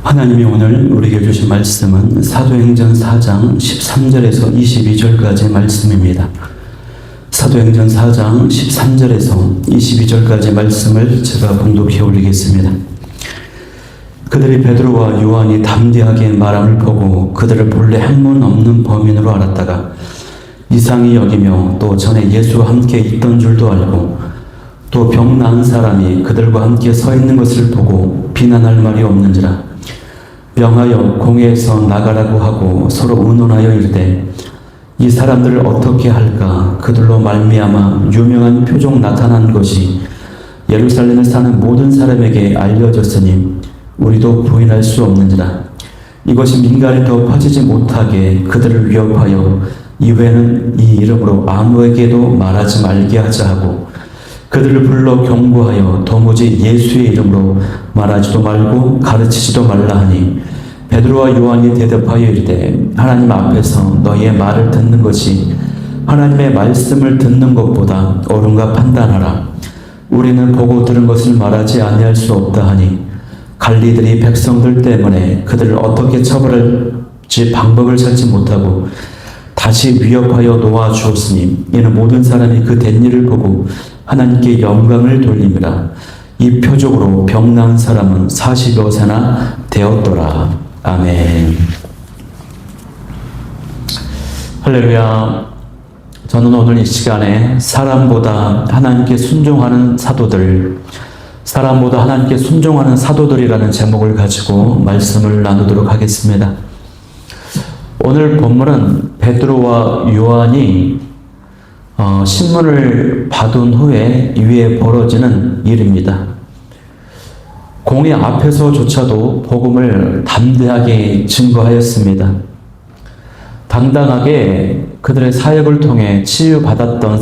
하나님이 오늘 우리에게 주신 말씀은 사도행전 4장 13절에서 22절까지의 말씀입니다. 사도행전 4장 13절에서 22절까지의 말씀을 제가 봉독해 올리겠습니다. 그들이 베드로와 요한이 담대하게 말함을 보고 그들을 본래 학문 없는 범인으로 알았다가 이상히 여기며 또 전에 예수와 함께 있던 줄도 알고 또 병 나은 사람이 그들과 함께 서 있는 것을 보고 비난할 말이 없는지라 명하여 공회에서 나가라고 하고 서로 의논하여 이르되 이 사람들을 어떻게 할까? 그들로 말미암아 유명한 표적 나타난 것이 예루살렘에 사는 모든 사람에게 알려졌으니 우리도 부인할 수 없는지라. 이것이 민간에 더 퍼지지 못하게 그들을 위협하여 이후에는 이 이름으로 아무에게도 말하지 말게 하자 하고 그들을 불러 경고하여 도무지 예수의 이름으로 말하지도 말고 가르치지도 말라 하니 베드로와 요한이 대답하여 이르되 하나님 앞에서 너희의 말을 듣는 것이 하나님의 말씀을 듣는 것보다 옳은가 판단하라. 우리는 보고 들은 것을 말하지 아니할 수 없다 하니 관리들이 백성들 때문에 그들을 어떻게 처벌할지 방법을 찾지 못하고 다시 위협하여 놓아주었으니 이는 모든 사람이 그 된 일을 보고 하나님께 영광을 돌림이라. 이 표적으로 병 나은 사람은 40여 세나 되었더라. 아멘. 할렐루야. 저는 오늘 이 시간에 사람보다 하나님께 순종하는 사도들, 사람보다 하나님께 순종하는 사도들이라는 제목을 가지고 말씀을 나누도록 하겠습니다. 오늘 본문은 베드로와 요한이 신문을 받은 후에 이후에 벌어지는 일입니다. 공회 앞에서조차도 복음을 담대하게 증거하였습니다. 당당하게 그들의 사역을 통해 치유받았던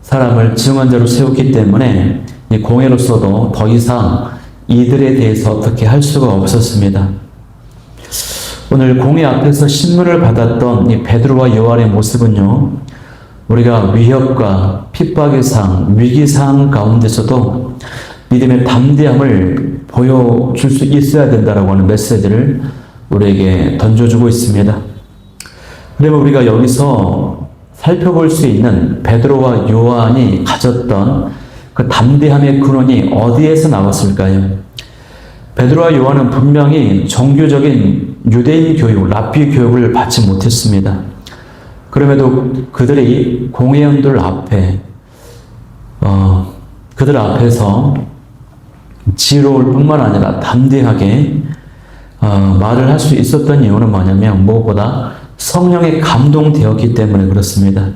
사람을 증언자로 세웠기 때문에 이 공회로서도 더 이상 이들에 대해서 어떻게 할 수가 없었습니다. 오늘 공회 앞에서 신문을 받았던 이 베드로와 요한의 모습은요, 우리가 위협과 핍박의 상, 위기상 가운데서도 믿음의 담대함을 보여줄 수 있어야 된다라고 하는 메시지를 우리에게 던져주고 있습니다. 그러면 우리가 여기서 살펴볼 수 있는 베드로와 요한이 가졌던 그 담대함의 근원이 어디에서 나왔을까요? 베드로와 요한은 분명히 정교적인 유대인 교육, 랍비 교육을 받지 못했습니다. 그럼에도 그들이 공회원들 앞에 그들 앞에서 지혜로울 뿐만 아니라 담대하게 말을 할 수 있었던 이유는 뭐냐면 무엇보다 성령에 감동되었기 때문에 그렇습니다.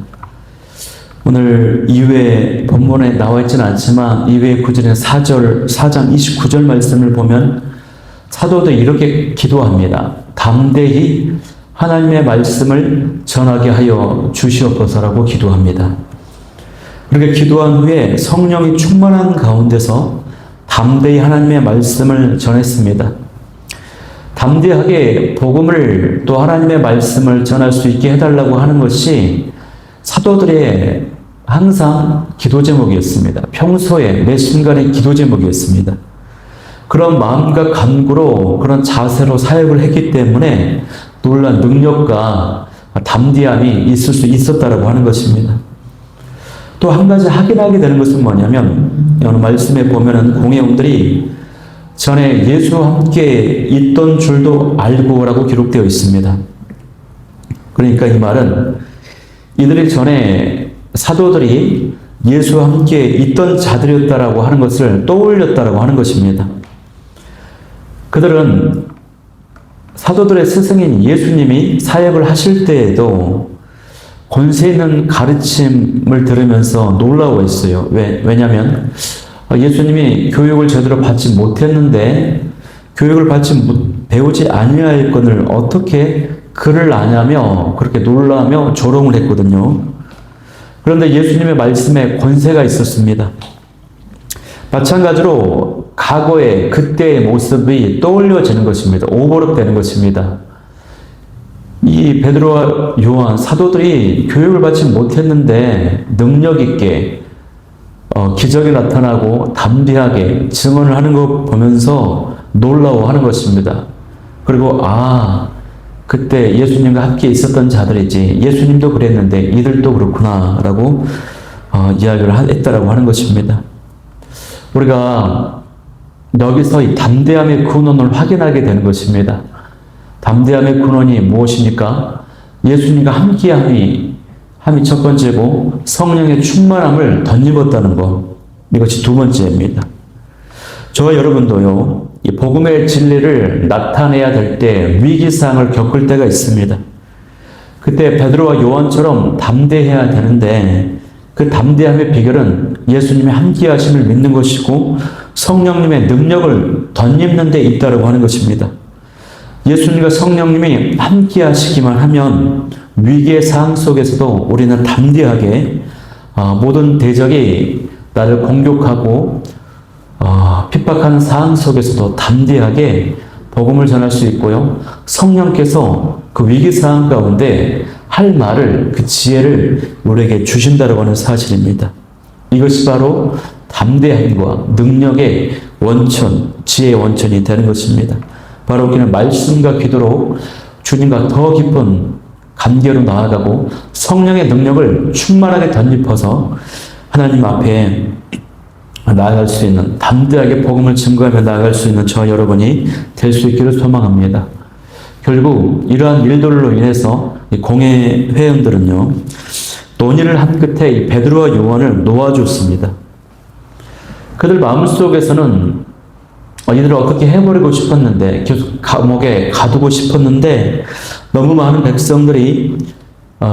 오늘 이후에 본문에 나와 있지는 않지만 이후에 구절의 4장 29절 말씀을 보면 사도들이 이렇게 기도합니다. 담대히 하나님의 말씀을 전하게 하여 주시옵소서라고 기도합니다. 그렇게 기도한 후에 성령이 충만한 가운데서 담대히 하나님의 말씀을 전했습니다. 담대하게 복음을 또 하나님의 말씀을 전할 수 있게 해달라고 하는 것이 사도들의 항상 기도 제목이었습니다. 평소에 매 순간의 기도 제목이었습니다. 그런 마음과 간구로 그런 자세로 사역을 했기 때문에 놀란 능력과 담대함이 있을 수 있었다라고 하는 것입니다. 또 한 가지 확인하게 되는 것은 뭐냐면 오늘 말씀에 보면은 공회원들이 전에 예수와 함께 있던 줄도 알고라고 기록되어 있습니다. 그러니까 이 말은 이들이 전에 사도들이 예수와 함께 있던 자들이었다라고 하는 것을 떠올렸다라고 하는 것입니다. 그들은 사도들의 스승인 예수님이 사역을 하실 때에도 권세 있는 가르침을 들으면서 놀라워했어요. 왜냐하면 예수님이 교육을 제대로 받지 못했는데 교육을 배우지 아니하였거늘 어떻게 그를 아냐며 그렇게 놀라며 조롱을 했거든요. 그런데 예수님의 말씀에 권세가 있었습니다. 마찬가지로 과거의 그때의 모습이 떠올려지는 것입니다. 오버랩되는 것입니다. 이 베드로와 요한 사도들이 교육을 받지 못했는데 능력 있게 기적이 나타나고 담대하게 증언을 하는 거 보면서 놀라워하는 것입니다. 그리고 그때 예수님과 함께 있었던 자들이지 예수님도 그랬는데 이들도 그렇구나라고 이야기를 했다라고 하는 것입니다. 우리가 여기서 이 담대함의 근원을 확인하게 되는 것입니다. 담대함의 근원이 무엇입니까? 예수님과 함께함이 첫 번째고 성령의 충만함을 덧입었다는 것, 이것이 두 번째입니다. 저와 여러분도요, 이 복음의 진리를 나타내야 될 때 위기상을 겪을 때가 있습니다. 그때 베드로와 요한처럼 담대해야 되는데 그 담대함의 비결은 예수님의 함께하심을 믿는 것이고 성령님의 능력을 덧입는 데 있다고 하는 것입니다. 예수님과 성령님이 함께하시기만 하면 위기의 상황 속에서도 우리는 담대하게 모든 대적이 나를 공격하고 핍박하는 상황 속에서도 담대하게 복음을 전할 수 있고요. 성령께서 그 위기 상황 가운데 할 말을, 그 지혜를 우리에게 주신다고 하는 사실입니다. 이것이 바로 담대함과 능력의 원천, 지혜의 원천이 되는 것입니다. 바로 우리는 말씀과 기도로 주님과 더 깊은 관계로 나아가고 성령의 능력을 충만하게 덧입어서 하나님 앞에 나아갈 수 있는, 담대하게 복음을 증거하며 나아갈 수 있는 저와 여러분이 될 수 있기를 소망합니다. 결국 이러한 일들로 인해서 공회 회원들은요, 논의를 한 끝에 이 베드로와 요한을 놓아줬습니다. 그들 마음속에서는 이들을 어떻게 해버리고 싶었는데, 계속 감옥에 가두고 싶었는데, 너무 많은 백성들이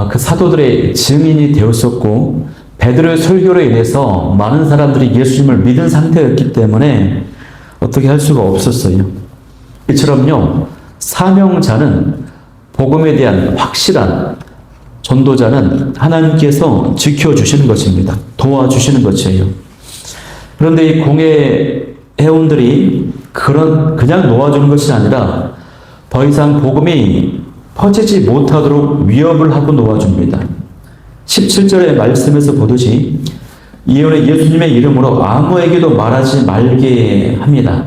그 사도들의 증인이 되었었고, 베드로의 설교로 인해서 많은 사람들이 예수님을 믿은 상태였기 때문에 어떻게 할 수가 없었어요. 이처럼요, 사명자는, 복음에 대한 확실한 전도자는 하나님께서 지켜주시는 것입니다. 도와주시는 것이에요. 그런데 이 공회 회원들이 그냥 놓아주는 것이 아니라 더 이상 복음이 퍼지지 못하도록 위협을 하고 놓아줍니다. 17절의 말씀에서 보듯이 이후에 예수님의 이름으로 아무에게도 말하지 말게 합니다.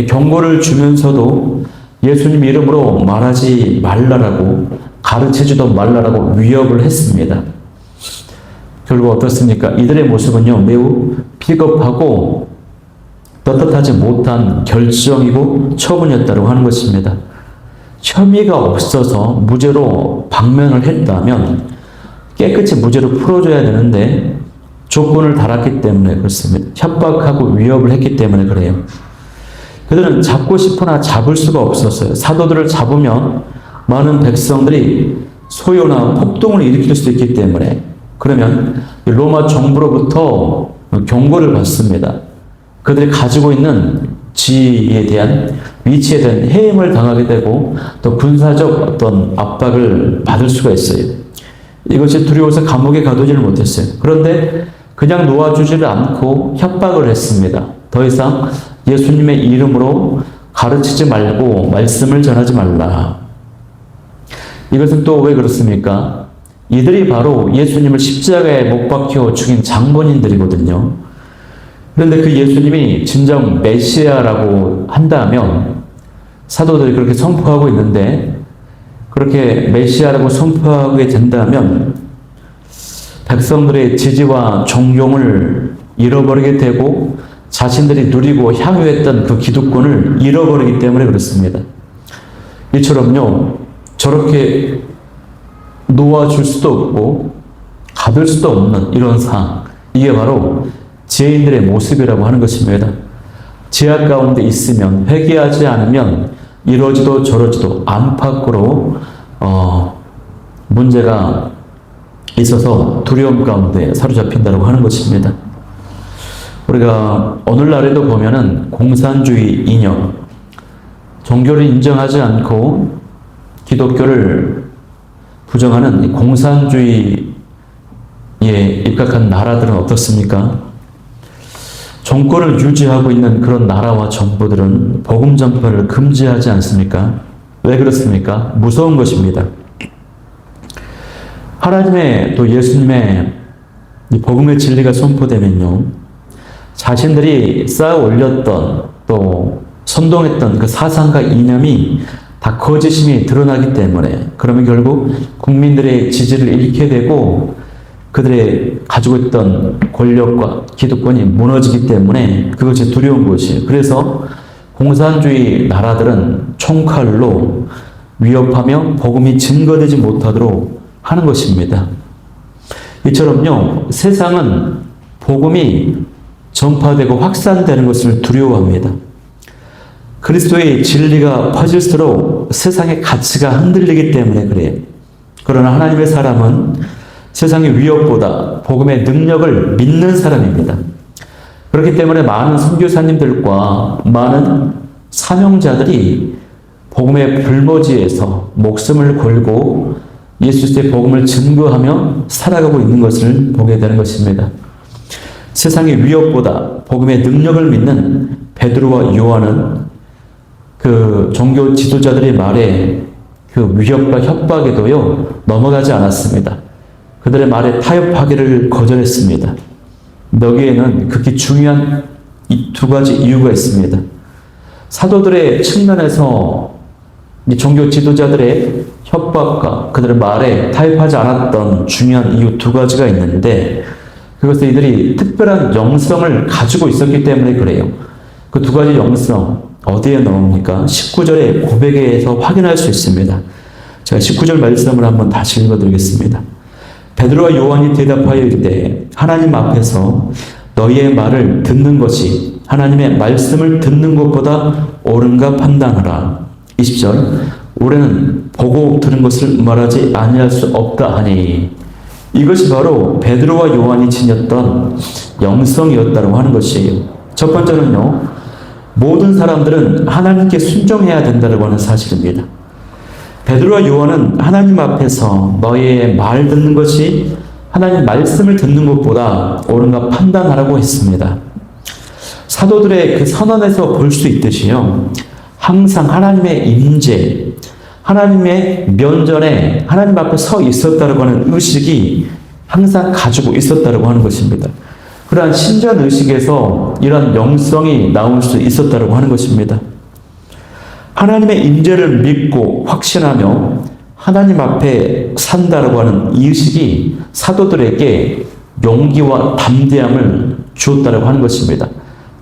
경고를 주면서도 예수님 이름으로 말하지 말라라고, 가르치지도 말라라고 위협을 했습니다. 결국 어떻습니까? 이들의 모습은요, 매우 비겁하고 떳떳하지 못한 결정이고 처분이었다고 하는 것입니다. 혐의가 없어서 무죄로 방면을 했다면 깨끗이 무죄로 풀어줘야 되는데 조건을 달았기 때문에 그렇습니다. 협박하고 위협을 했기 때문에 그래요. 그들은 잡고 싶으나 잡을 수가 없었어요. 사도들을 잡으면 많은 백성들이 소요나 폭동을 일으킬 수 있기 때문에, 그러면 로마 정부로부터 경고를 받습니다. 그들이 가지고 있는 지위에 대한, 위치에 대한 해임을 당하게 되고 또 군사적 어떤 압박을 받을 수가 있어요. 이것이 두려워서 감옥에 가두지를 못했어요. 그런데 그냥 놓아주지를 않고 협박을 했습니다. 더 이상 예수님의 이름으로 가르치지 말고 말씀을 전하지 말라. 이것은 또 왜 그렇습니까? 이들이 바로 예수님을 십자가에 못 박혀 죽인 장본인들이거든요. 그런데 그 예수님이 진정 메시아라고 한다면, 사도들이 그렇게 선포하고 있는데 그렇게 메시아라고 선포하게 된다면 백성들의 지지와 존경을 잃어버리게 되고 자신들이 누리고 향유했던 그 기득권을 잃어버리기 때문에 그렇습니다. 이처럼요, 저렇게 놓아줄 수도 없고 가둘 수도 없는 이런 상황, 이게 바로 죄인들의 모습이라고 하는 것입니다. 죄악 가운데 있으면, 회개하지 않으면 이러지도 저러지도 안팎으로 문제가 있어서 두려움 가운데 사로잡힌다고 하는 것입니다. 우리가 오늘날에도 보면은 공산주의 이념, 종교를 인정하지 않고 기독교를 부정하는 공산주의에 입각한 나라들은 어떻습니까? 정권을 유지하고 있는 그런 나라와 정부들은 복음 전파를 금지하지 않습니까? 왜 그렇습니까? 무서운 것입니다. 하나님의 또 예수님의 이 복음의 진리가 선포되면요, 자신들이 쌓아 올렸던 또 선동했던 그 사상과 이념이 다 거짓임이 드러나기 때문에 그러면 결국 국민들의 지지를 잃게 되고 그들의 가지고 있던 권력과 기득권이 무너지기 때문에 그것이 두려운 것이에요. 그래서 공산주의 나라들은 총칼로 위협하며 복음이 증거되지 못하도록 하는 것입니다. 이처럼요, 세상은 복음이 전파되고 확산되는 것을 두려워합니다. 그리스도의 진리가 퍼질수록 세상의 가치가 흔들리기 때문에 그래요. 그러나 하나님의 사람은 세상의 위협보다 복음의 능력을 믿는 사람입니다. 그렇기 때문에 많은 선교사님들과 많은 사명자들이 복음의 불모지에서 목숨을 걸고 예수의 복음을 증거하며 살아가고 있는 것을 보게 되는 것입니다. 세상의 위협보다 복음의 능력을 믿는 베드로와 요한은 그 종교 지도자들의 말에 그 위협과 협박에도요 넘어가지 않았습니다. 그들의 말에 타협하기를 거절했습니다. 여기에는 극히 중요한 이 두 가지 이유가 있습니다. 사도들의 측면에서 이 종교 지도자들의 협박과 그들의 말에 타협하지 않았던 중요한 이유 두 가지가 있는데 그것은 이들이 특별한 영성을 가지고 있었기 때문에 그래요. 그 두 가지 영성 어디에 나옵니까? 19절의 고백에서 확인할 수 있습니다. 제가 19절 말씀을 한번 다시 읽어드리겠습니다. 베드로와 요한이 대답하여 이르되 하나님 앞에서 너희의 말을 듣는 것이 하나님의 말씀을 듣는 것보다 옳은가 판단하라. 20절 우리는 보고 들은 것을 말하지 아니할 수 없다 하니 이것이 바로 베드로와 요한이 지녔던 영성이었다고 하는 것이에요. 첫 번째는요, 모든 사람들은 하나님께 순종해야 된다고 하는 사실입니다. 베드로와 요한은 하나님 앞에서 너희의 말 듣는 것이 하나님 말씀을 듣는 것보다 옳은가 판단하라고 했습니다. 사도들의 그 선언에서 볼 수 있듯이요, 항상 하나님의 임재, 하나님의 면전에 하나님 앞에 서 있었다고 하는 의식이 항상 가지고 있었다고 하는 것입니다. 그러한 신전 의식에서 이러한 영성이 나올 수 있었다고 하는 것입니다. 하나님의 임재를 믿고 확신하며 하나님 앞에 산다라고 하는 이 의식이 사도들에게 용기와 담대함을 주었다고 하는 것입니다.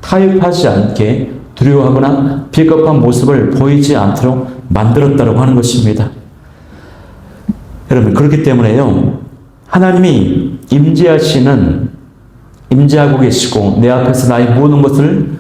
타협하지 않게 두려워하거나 비겁한 모습을 보이지 않도록 만들었다고 하는 것입니다. 여러분, 그렇기 때문에요, 하나님이 임재하고 계시고 내 앞에서 나의 모든 것을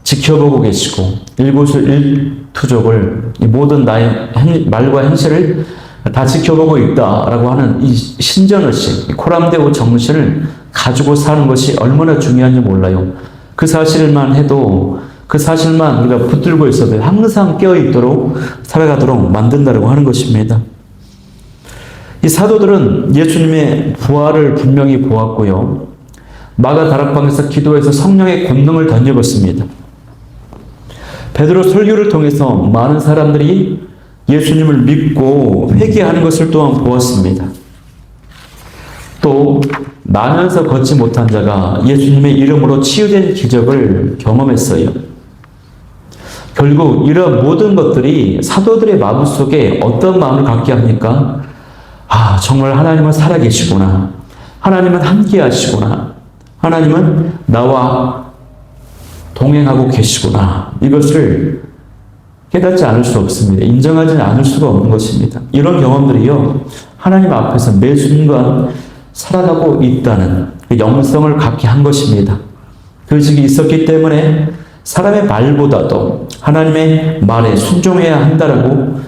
지켜보고 계시고 일거수일투족을 모든 나의 말과 행실을 다 지켜보고 있다라고 하는 이 신전의식, 코람데오 정신을 가지고 사는 것이 얼마나 중요한지 몰라요. 그 사실만 해도 그 사실만 우리가 붙들고 있어도 항상 깨어있도록 살아가도록 만든다고 하는 것입니다. 이 사도들은 예수님의 부활을 분명히 보았고요, 마가 다락방에서 기도해서 성령의 권능을 던져봤습니다. 베드로 설교를 통해서 많은 사람들이 예수님을 믿고 회개하는 것을 또한 보았습니다. 또 나면서 걷지 못한 자가 예수님의 이름으로 치유된 기적을 경험했어요. 결국 이런 모든 것들이 사도들의 마음속에 어떤 마음을 갖게 합니까? 아, 정말 하나님은 살아계시구나. 하나님은 함께하시구나. 하나님은 나와 동행하고 계시구나. 이것을 깨닫지 않을 수 없습니다. 인정하지 않을 수가 없는 것입니다. 이런 경험들이요, 하나님 앞에서 매 순간 살아가고 있다는 그 영성을 갖게 한 것입니다. 그 의식이 있었기 때문에 사람의 말보다도 하나님의 말에 순종해야 한다라고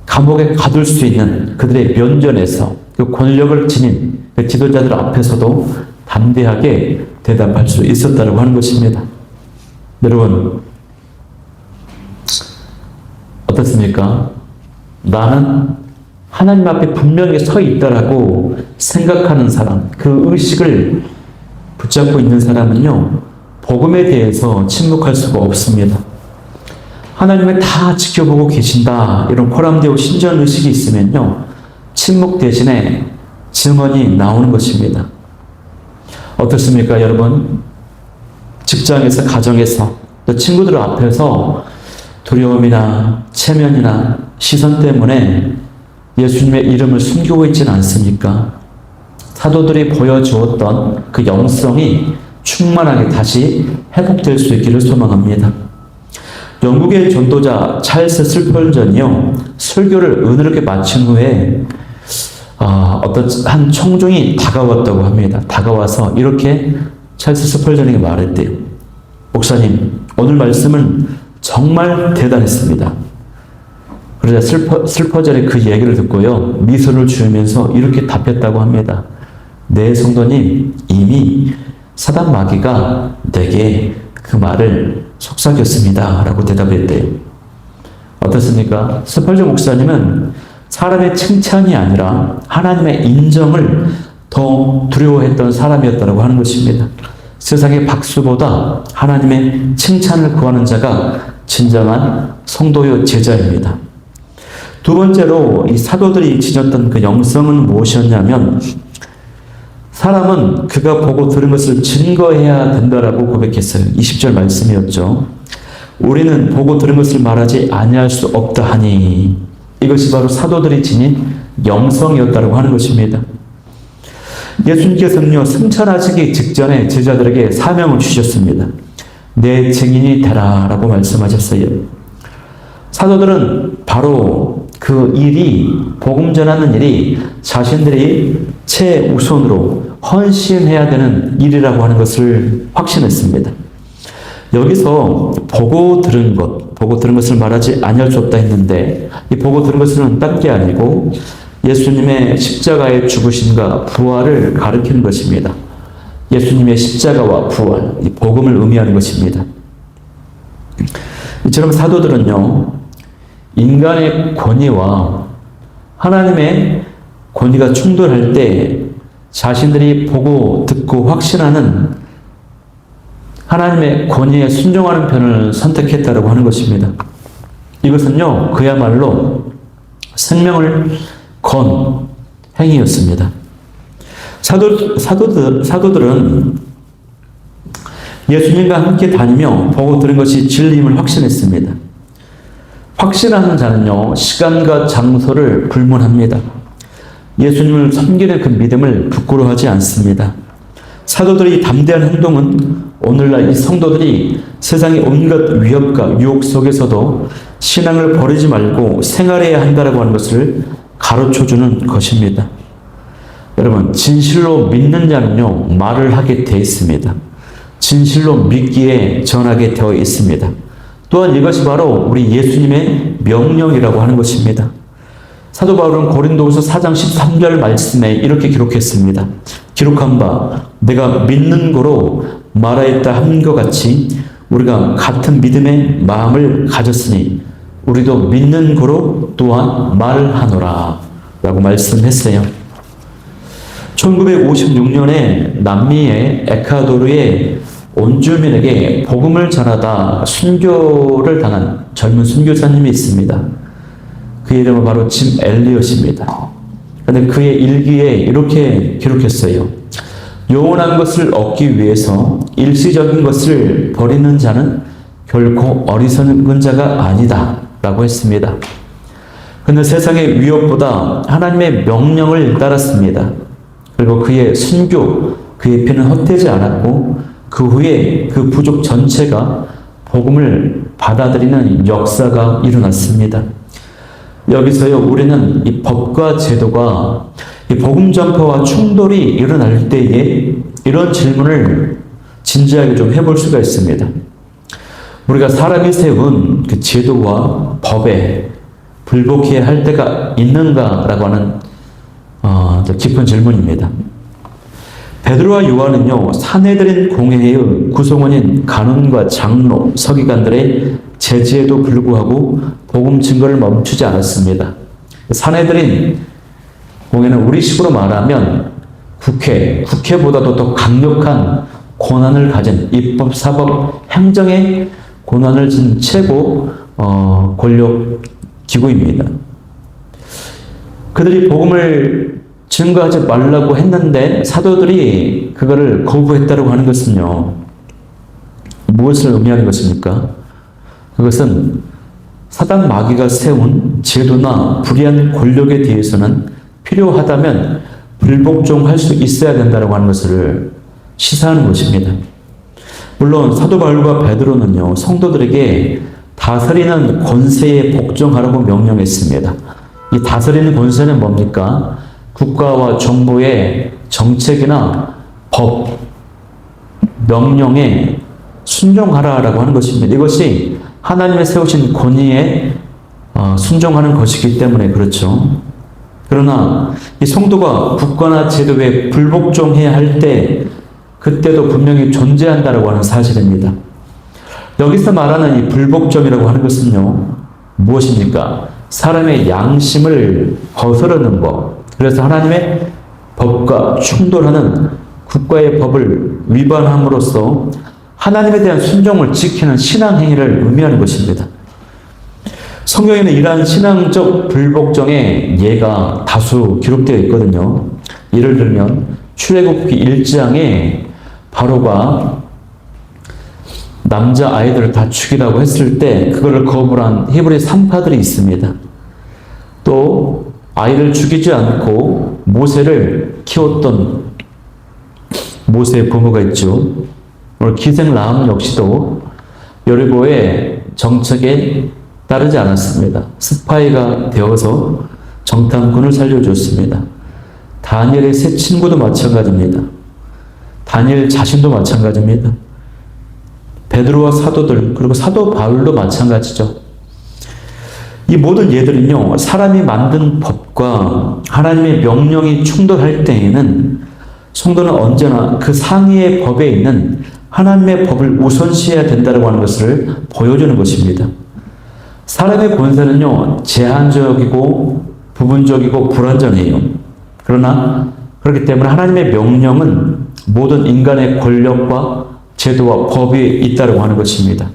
감옥에 가둘 수 있는 그들의 면전에서 그 권력을 지닌 그 지도자들 앞에서도 담대하게 대답할 수 있었다고 하는 것입니다. 여러분, 어떻습니까? 나는 하나님 앞에 분명히 서 있다라고 생각하는 사람, 그 의식을 붙잡고 있는 사람은요, 복음에 대해서 침묵할 수가 없습니다. 하나님을 다 지켜보고 계신다, 이런 코람데오 신전 의식이 있으면요, 침묵 대신에 증언이 나오는 것입니다. 어떻습니까, 여러분? 직장에서, 가정에서, 또 친구들 앞에서 두려움이나 체면이나 시선 때문에 예수님의 이름을 숨기고 있지는 않습니까? 사도들이 보여주었던 그 영성이 충만하게 다시 회복될 수 있기를 소망합니다. 영국의 전도자 찰스 스펄전이요, 설교를 은혜롭게 마친 후에 어떤 한 청중이 다가왔다고 합니다. 다가와서 이렇게 찰스 스펄전에게 말했대요. 목사님, 오늘 말씀은 정말 대단했습니다. 그러자 슬퍼전이 그 얘기를 듣고요, 미소를 지으면서 이렇게 답했다고 합니다. 네, 성도님, 이미 사단 마귀가 내게 그 말을 속삭였습니다. 라고 대답했대요. 어떻습니까? 스펄전 목사님은 사람의 칭찬이 아니라 하나님의 인정을 더 두려워했던 사람이었다고 하는 것입니다. 세상의 박수보다 하나님의 칭찬을 구하는 자가 진정한 성도요 제자입니다. 두 번째로 이 사도들이 지녔던 그 영성은 무엇이었냐면, 사람은 그가 보고 들은 것을 증거해야 된다라고 고백했어요. 20절 말씀이었죠. 우리는 보고 들은 것을 말하지 아니할 수 없다 하니, 이것이 바로 사도들이 지닌 영성이었다고 하는 것입니다. 예수님께서는요, 승천하시기 직전에 제자들에게 사명을 주셨습니다. 내 증인이 되라 라고 말씀하셨어요. 사도들은 바로 그 일이, 복음 전하는 일이 자신들이 최우선으로 헌신해야 되는 일이라고 하는 것을 확신했습니다. 여기서 보고 들은 것을 말하지 아니할 수 없다 했는데, 이 보고 들은 것은 딴 게 아니고 예수님의 십자가의 죽으심과 부활을 가리키는 것입니다. 예수님의 십자가와 부활, 이 복음을 의미하는 것입니다. 이처럼 사도들은요, 인간의 권위와 하나님의 권위가 충돌할 때 자신들이 보고 듣고 확신하는 하나님의 권위에 순종하는 편을 선택했다고 하는 것입니다. 이것은요, 그야말로 생명을 건 행위였습니다. 사도들은 예수님과 함께 다니며 보고 들은 것이 진리임을 확신했습니다. 확신하는 자는요, 시간과 장소를 불문합니다. 예수님을 섬기는 그 믿음을 부끄러워하지 않습니다. 사도들의 담대한 행동은 오늘날 이 성도들이 세상의 온갖 위협과 유혹 속에서도 신앙을 버리지 말고 생활해야 한다고 하는 것을 가르쳐주는 것입니다. 여러분, 진실로 믿는 자는요, 말을 하게 되어 있습니다. 진실로 믿기에 전하게 되어 있습니다. 또한 이것이 바로 우리 예수님의 명령이라고 하는 것입니다. 사도 바울은 고린도후서 4장 13절 말씀에 이렇게 기록했습니다. 기록한 바 내가 믿는 거로 말하였다 함과 같이 우리가 같은 믿음의 마음을 가졌으니 우리도 믿는 거로 또한 말하노라 라고 말씀했어요. 1956년에 남미의 에콰도르의 온주민에게 복음을 전하다 순교를 당한 젊은 순교사님이 있습니다. 그 이름은 바로 짐 엘리엇입니다. 그런데 그의 일기에 이렇게 기록했어요. 영원한 것을 얻기 위해서 일시적인 것을 버리는 자는 결코 어리석은 자가 아니다 라고 했습니다. 그는 세상의 위협보다 하나님의 명령을 따랐습니다. 그리고 그의 순교, 그의 피는 헛되지 않았고 그 후에 그 부족 전체가 복음을 받아들이는 역사가 일어났습니다. 여기서요, 우리는 이 법과 제도가 이 복음 전파와 충돌이 일어날 때에 이런 질문을 진지하게 좀 해볼 수가 있습니다. 우리가 사람이 세운 그 제도와 법에 불복해야 할 때가 있는가라고 하는 깊은 질문입니다. 베드로와 요한은요, 사내들인 공회의 구성원인 간원과 장로, 서기관들의 제지에도 불구하고 복음 증거를 멈추지 않았습니다. 사내들인 공회는 우리식으로 말하면 국회보다도 더 강력한 권한을 가진 입법, 사법, 행정의 권한을 진 최고 권력 기구입니다. 그들이 복음을 증거하지 말라고 했는데 사도들이 그거를 거부했다고 하는 것은요, 무엇을 의미하는 것입니까? 그것은 사단 마귀가 세운 제도나 불의한 권력에 대해서는 필요하다면 불복종할 수 있어야 된다고 하는 것을 시사하는 것입니다. 물론 사도 바울과 베드로는요, 성도들에게 다스리는 권세에 복종하라고 명령했습니다. 이 다스리는 권세는 뭡니까? 국가와 정부의 정책이나 법, 명령에 순종하라라고 하는 것입니다. 이것이 하나님의 세우신 권위에 순종하는 것이기 때문에 그렇죠. 그러나 이 성도가 국가나 제도에 불복종해야 할 때 그때도 분명히 존재한다라고 하는 사실입니다. 여기서 말하는 이 불복종이라고 하는 것은요, 무엇입니까? 사람의 양심을 거스르는 것. 그래서 하나님의 법과 충돌하는 국가의 법을 위반함으로써 하나님에 대한 순종을 지키는 신앙 행위를 의미하는 것입니다. 성경에는 이러한 신앙적 불복종의 예가 다수 기록되어 있거든요. 예를 들면 출애굽기 1장에 바로가 남자 아이들을 다 죽이라고 했을 때 그것을 거부한 히브리 산파들이 있습니다. 또 아이를 죽이지 않고 모세를 키웠던 모세의 부모가 있죠. 오늘 기생 라함 역시도 여리고의 정책에 따르지 않았습니다. 스파이가 되어서 정탐꾼을 살려줬습니다. 다니엘의 세 친구도 마찬가지입니다. 다니엘 자신도 마찬가지입니다. 베드로와 사도들, 그리고 사도 바울도 마찬가지죠. 이 모든 예들은요, 사람이 만든 법과 하나님의 명령이 충돌할 때에는 성도는 언제나 그 상위의 법에 있는 하나님의 법을 우선시해야 된다고 하는 것을 보여주는 것입니다. 사람의 본성은요, 제한적이고 부분적이고 불완전해요. 그러나 그렇기 때문에 하나님의 명령은 모든 인간의 권력과 제도와 법이 있다고 하는 것입니다.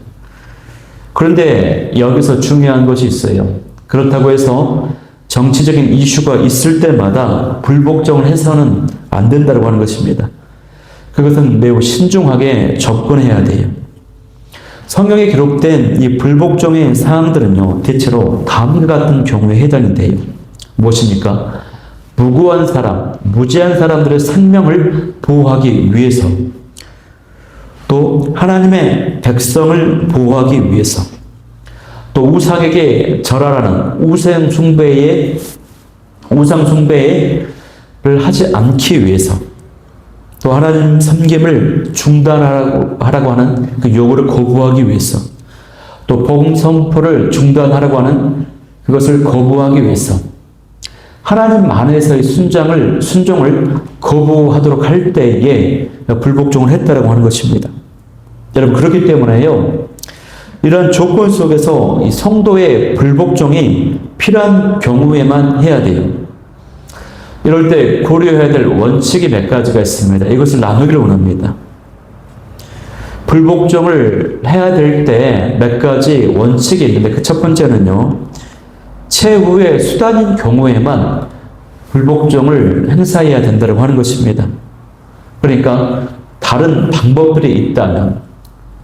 그런데 여기서 중요한 것이 있어요. 그렇다고 해서 정치적인 이슈가 있을 때마다 불복종을 해서는 안 된다고 하는 것입니다. 그것은 매우 신중하게 접근해야 돼요. 성경에 기록된 이 불복종의 사항들은요, 대체로 다음과 같은 경우에 해당이 돼요. 무엇입니까? 무고한 사람, 무죄한 사람들의 생명을 보호하기 위해서, 또 하나님의 백성을 보호하기 위해서, 또 우상에게 절하라는 우상 숭배를 하지 않기 위해서, 또 하나님 섬김을 중단하라고 하는 그 요구를 거부하기 위해서, 또 복음 선포를 중단하라고 하는 그것을 거부하기 위해서, 하나님 안에서의 순종을 거부하도록 할 때에 불복종을 했다라고 하는 것입니다. 여러분, 그렇기 때문에요, 이런 조건 속에서 이 성도의 불복종이 필요한 경우에만 해야 돼요. 이럴 때 고려해야 될 원칙이 몇 가지가 있습니다. 이것을 나누기를 원합니다. 불복종을 해야 될 때 몇 가지 원칙이 있는데, 그 첫 번째는요, 최후의 수단인 경우에만 불복종을 행사해야 된다고 하는 것입니다. 그러니까 다른 방법들이 있다면,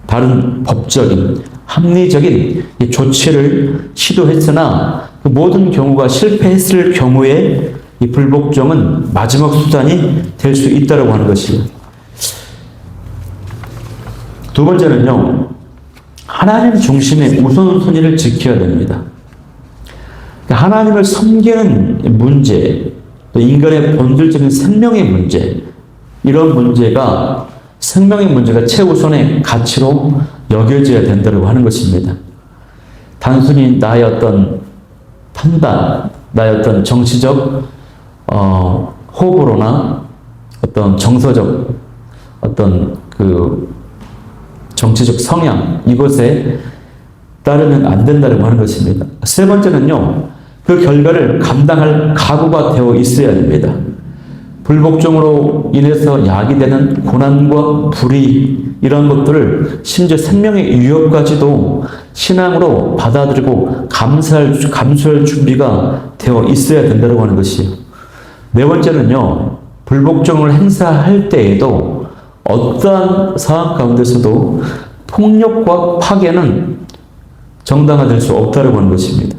다른 법적인, 합리적인 조치를 시도했으나 그 모든 경우가 실패했을 경우에 이 불복종은 마지막 수단이 될 수 있다고 하는 것이에요. 두 번째는요, 하나님 중심의 우선순위를 지켜야 됩니다. 하나님을 섬기는 문제, 또 인간의 본질적인 생명의 문제, 이런 문제가, 생명의 문제가 최우선의 가치로 여겨져야 된다고 하는 것입니다. 단순히 나의 어떤 판단, 나의 어떤 정치적 호불호나 어떤 정서적 어떤 그 정치적 성향, 이것에 따르면 안 된다고 하는 것입니다. 세 번째는요, 그 결과를 감당할 각오가 되어 있어야 됩니다. 불복종으로 인해서 야기되는 고난과 불의, 이런 것들을 심지어 생명의 위협까지도 신앙으로 받아들이고 감수할 준비가 되어 있어야 된다고 하는 것이에요. 네 번째는요, 불복종을 행사할 때에도 어떠한 상황 가운데서도 폭력과 파괴는 정당화될 수 없다고 하는 것입니다.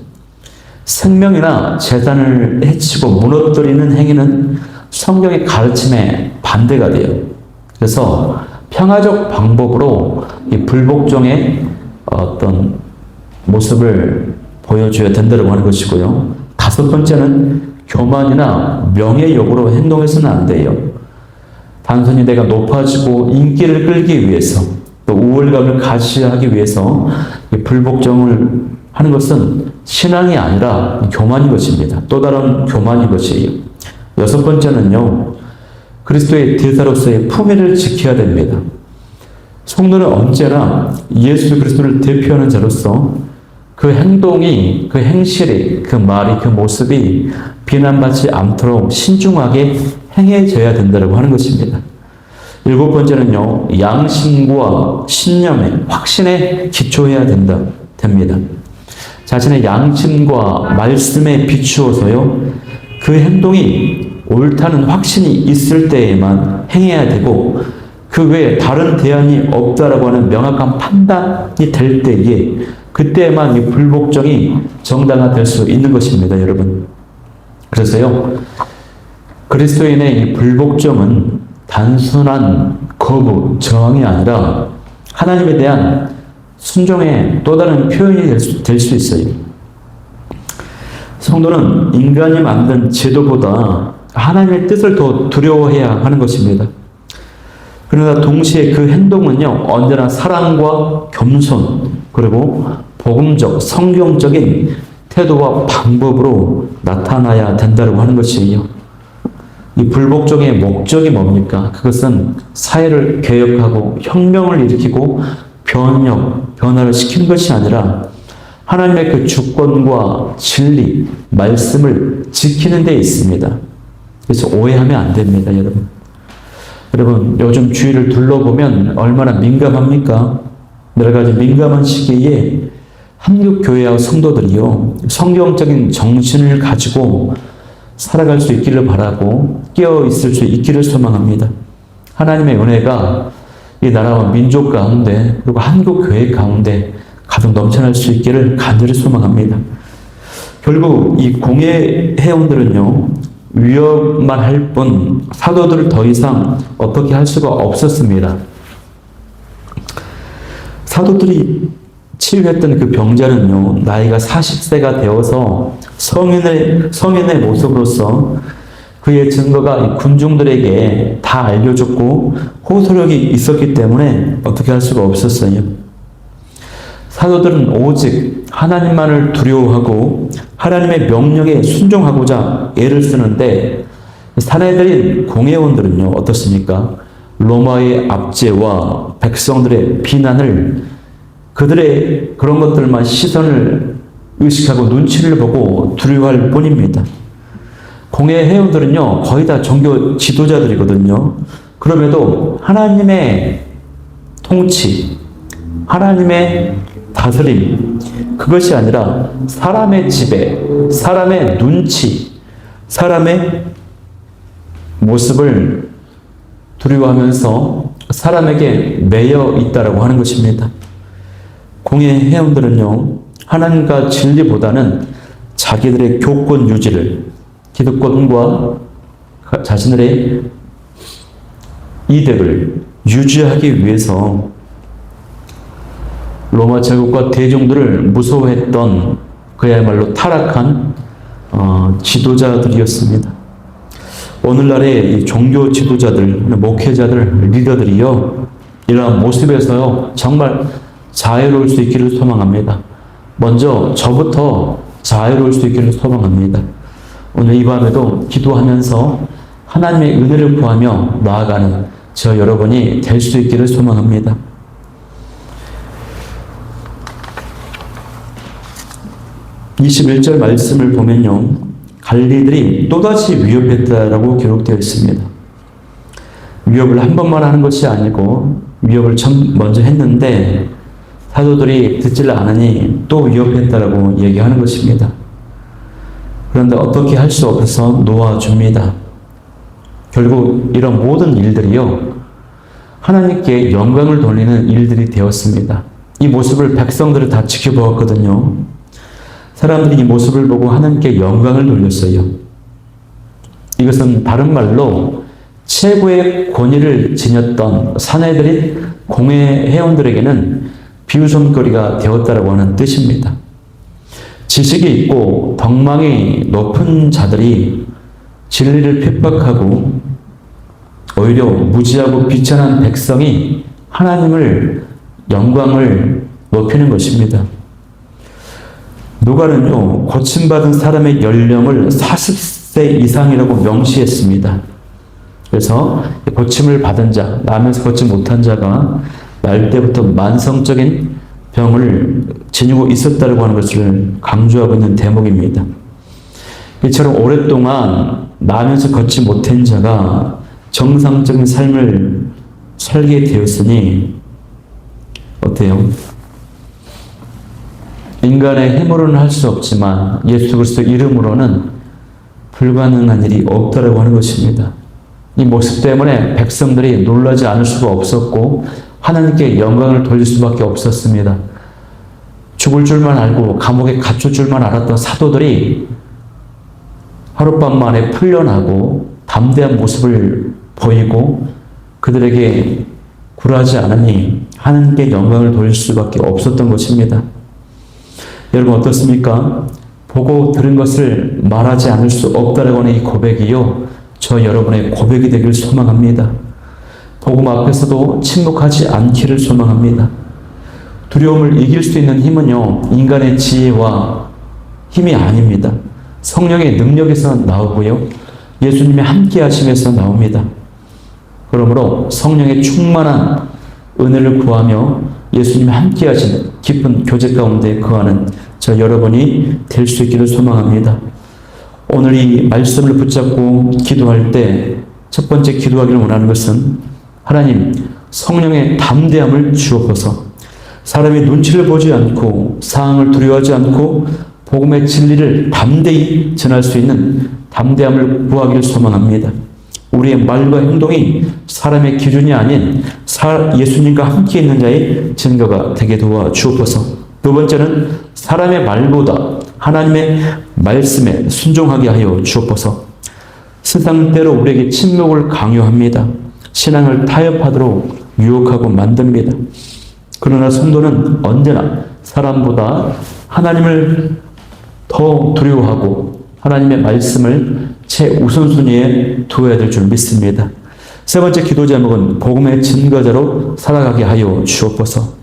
생명이나 재산을 해치고 무너뜨리는 행위는 성경의 가르침에 반대가 돼요. 그래서 평화적 방법으로 이 불복종의 어떤 모습을 보여줘야 된다고 하는 것이고요. 다섯 번째는 교만이나 명예욕으로 행동해서는 안 돼요. 단순히 내가 높아지고 인기를 끌기 위해서 또 우월감을 가시하기 위해서 이 불복종을 하는 것은 신앙이 아니라 교만인 것입니다. 또 다른 교만인 것이에요. 여섯 번째는요, 그리스도의 대사로서의 품위를 지켜야 됩니다. 성도는 언제나 예수 그리스도를 대표하는 자로서 그 행동이, 그 행실이, 그 말이, 그 모습이 비난받지 않도록 신중하게 행해져야 된다고 하는 것입니다. 일곱 번째는요, 양심과 신념에, 확신에 기초해야 됩니다. 자신의 양심과 말씀에 비추어서요, 그 행동이 옳다는 확신이 있을 때에만 행해야 되고, 그 외에 다른 대안이 없다라고 하는 명확한 판단이 될 때에, 그때만 이 불복종이 정당화될 수 있는 것입니다, 여러분. 그래서요, 그리스도인의 이 불복종은 단순한 거부, 저항이 아니라 하나님에 대한 순종의 또 다른 표현이 될 수 있어요. 성도는 인간이 만든 제도보다 하나님의 뜻을 더 두려워해야 하는 것입니다. 그러나 동시에 그 행동은요, 언제나 사랑과 겸손, 그리고 복음적, 성경적인 태도와 방법으로 나타나야 된다고 하는 것이에요. 이 불복종의 목적이 뭡니까? 그것은 사회를 개혁하고 혁명을 일으키고 변화를 시키는 것이 아니라 하나님의 그 주권과 진리, 말씀을 지키는 데 있습니다. 그래서 오해하면 안 됩니다, 여러분. 여러분, 요즘 주위를 둘러보면 얼마나 민감합니까? 여러 가지 민감한 시기에 한국 교회와 성도들이요, 성경적인 정신을 가지고 살아갈 수 있기를 바라고 깨어 있을 수 있기를 소망합니다. 하나님의 은혜가 이 나라와 민족 가운데 그리고 한국 교회 가운데 가득 넘쳐날 수 있기를 간절히 소망합니다. 결국 이 공예 회원들은요, 위협만 할 뿐 사도들을 더 이상 어떻게 할 수가 없었습니다. 사도들이 치유했던 그 병자는요, 나이가 40세가 되어서 성인의 모습으로서 그의 증거가 군중들에게 다 알려졌고 호소력이 있었기 때문에 어떻게 할 수가 없었어요. 사도들은 오직 하나님만을 두려워하고 하나님의 명령에 순종하고자 애를 쓰는데, 사내들인 공회원들은요, 어떻습니까? 로마의 압제와 백성들의 비난을, 그들의 그런 것들만 시선을 의식하고 눈치를 보고 두려워할 뿐입니다. 공회 회원들은요, 거의 다 종교 지도자들이거든요. 그럼에도 하나님의 통치, 하나님의 다스림, 그것이 아니라 사람의 지배, 사람의 눈치, 사람의 모습을 두려워하면서 사람에게 매여 있다라고 하는 것입니다. 공예 회원들은요, 하나님과 진리보다는 자기들의 교권 유지를, 기득권과 자신들의 이득을 유지하기 위해서 로마 제국과 대종들을 무서워했던 그야말로 타락한 지도자들이었습니다. 오늘날의 이 종교 지도자들, 목회자들, 리더들이요, 이러한 모습에서요, 정말 자유로울 수 있기를 소망합니다. 먼저 저부터 자유로울 수 있기를 소망합니다. 오늘 이 밤에도 기도하면서 하나님의 은혜를 구하며 나아가는 저 여러분이 될 수 있기를 소망합니다. 21절 말씀을 보면요, 갈리들이 또다시 위협했다라고 기록되어 있습니다. 위협을 한 번만 하는 것이 아니고 위협을 먼저 했는데 사도들이 듣지를 않으니 또 위협했다라고 얘기하는 것입니다. 그런데 어떻게 할 수 없어서 놓아줍니다. 결국 이런 모든 일들이요, 하나님께 영광을 돌리는 일들이 되었습니다. 이 모습을 백성들이 다 지켜보았거든요. 사람들이 이 모습을 보고 하나님께 영광을 돌렸어요. 이것은 다른 말로 최고의 권위를 지녔던 사내들인 공회 회원들에게는 비웃음거리가 되었다라고 하는 뜻입니다. 지식이 있고 덕망이 높은 자들이 진리를 핍박하고 오히려 무지하고 비천한 백성이 하나님을 영광을 높이는 것입니다. 누가는요, 고침받은 사람의 연령을 40세 이상이라고 명시했습니다. 그래서 고침을 받은 자, 나면서 걷지 못한 자가 날 때부터 만성적인 병을 지니고 있었다고 하는 것을 강조하고 있는 대목입니다. 이처럼 오랫동안 나면서 걷지 못한 자가 정상적인 삶을 살게 되었으니 어때요? 인간의 힘으로는 할 수 없지만 예수 그리스도 이름으로는 불가능한 일이 없다라고 하는 것입니다. 이 모습 때문에 백성들이 놀라지 않을 수가 없었고 하나님께 영광을 돌릴 수밖에 없었습니다. 죽을 줄만 알고 감옥에 갇힐 줄만 알았던 사도들이 하룻밤 만에 풀려나고 담대한 모습을 보이고 그들에게 굴하지 않으니 하나님께 영광을 돌릴 수밖에 없었던 것입니다. 여러분 어떻습니까? 보고 들은 것을 말하지 않을 수 없다라고 하는 이 고백이요, 저 여러분의 고백이 되길 소망합니다. 복음 앞에서도 침묵하지 않기를 소망합니다. 두려움을 이길 수 있는 힘은요, 인간의 지혜와 힘이 아닙니다. 성령의 능력에서 나오고요, 예수님의 함께 하심에서 나옵니다. 그러므로 성령의 충만한 은혜를 구하며 예수님이 함께 하신 깊은 교제 가운데 거하는 저 여러분이 될 수 있기를 소망합니다. 오늘 이 말씀을 붙잡고 기도할 때 첫 번째 기도하기를 원하는 것은 하나님, 성령의 담대함을 주옵소서. 사람이 눈치를 보지 않고 상황을 두려워하지 않고 복음의 진리를 담대히 전할 수 있는 담대함을 구하기를 소망합니다. 우리의 말과 행동이 사람의 기준이 아닌 예수님과 함께 있는 자의 증거가 되게 도와 주옵소서. 두 번째는 사람의 말보다 하나님의 말씀에 순종하게 하여 주옵소서. 세상 때로 우리에게 침묵을 강요합니다. 신앙을 타협하도록 유혹하고 만듭니다. 그러나 성도는 언제나 사람보다 하나님을 더 두려워하고 하나님의 말씀을 최우선순위에 두어야 될 줄 믿습니다. 세 번째 기도 제목은 복음의 증거자로 살아가게 하여 주옵소서.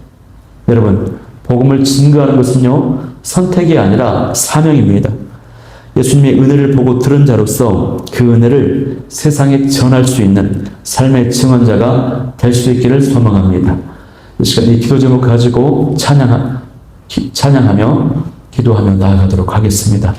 여러분, 복음을 증거하는 것은요, 선택이 아니라 사명입니다. 예수님의 은혜를 보고 들은 자로서 그 은혜를 세상에 전할 수 있는 삶의 증언자가 될 수 있기를 소망합니다. 이 시간 이 기도 제목 가지고 찬양하며 기도하며 나아가도록 하겠습니다.